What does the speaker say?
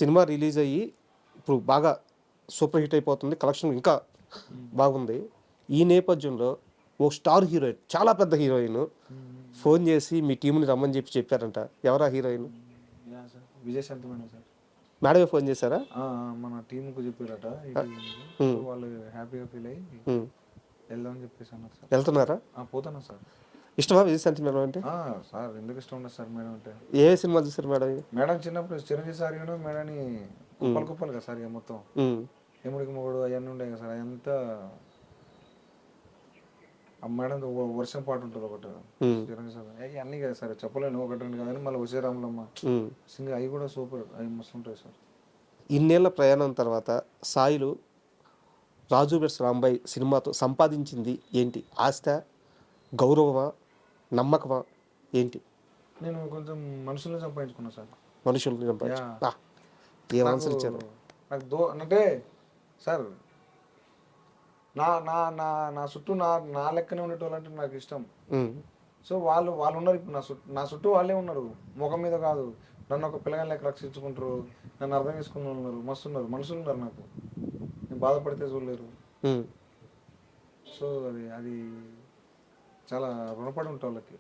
Cinema release అయ్యి ఇప్పుడు బాగా సూపర్ హిట్ అయిపోతుంది, కలెక్షన్ ఇంకా బాగుంది. ఈ నేపథ్యంలో ఓ స్టార్ హీరోయిన్, చాలా పెద్ద హీరోయిన్ ఫోన్ చేసి మీ టీంని రమ్మని చెప్పారంట. ఎవరా హీరోయిన్? Vijayashanti madam sir. మేడమే ఫోన్ చేశారా? మన టీంకు చెప్పారట. వాళ్ళు హ్యాపీగా ఫీల్ అయ్యి వెళ్దామని చెప్పేసి అన్నారు సార్. వెళ్తున్నారా? పోతాను సార్. ఇష్టమా విజయశాంతి మేడం అంటే? సార్ ఎందుకు ఇష్టం ఉండదు సార్ మేడం అంటే. ఏ సినిమా చూసారు మేడం? మేడం చిన్నప్పుడు చిరంజీవి సార్ మేడాన్ని కుప్పలు కుప్పలు కదా సార్. ఇక మొత్తం ఎముడికి మొగుడు అవన్నీ ఉండే కదా సార్. అదంతా ఆ మేడం వర్షం పాట ఉంటుంది ఒకటి చిరంజీవి సార్. అన్నీ కదా సార్, చెప్పలేను ఒకటి రెండు కదని. మళ్ళీ వసీరాములమ్మ సింగ్ అవి కూడా సూపర్, అవి మస్తు ఉంటాయి సార్. ఇన్నేళ్ల ప్రయాణం తర్వాత సాయిలు రాజు వెడ్స్ రాంబాయ్ సినిమాతో సంపాదించింది ఏంటి? ఆస్థ, గౌరవమా, నమ్మకమా ఏంటి? నేను కొంచెం మనుషులను సంపాదించుకున్నా సార్. మనుషుల్ని సంపాదించు. ఏం ఆన్సర్ ఇచ్చారు? నాకు అంటే సార్ నా నా నా నా చుట్టూ నా లెక్కనే ఉండేటోళ్ళు అంటే నాకు ఇష్టం. సో వాళ్ళు ఉన్నారు ఇప్పుడు నా చుట్టూ వాళ్ళే ఉన్నారు. ముఖం మీద కాదు, నన్ను ఒక పిల్లగాని లెక్క రక్షించుకుంటారు, నన్ను అర్థం చేసుకుని ఉన్నారు, మస్తు ఉన్నారు, మనుషులు ఉన్నారు. నాకు నేను బాధపడితే చూడలేరు. సో అది చాలా రుణపడి ఉంటా వాళ్ళకి.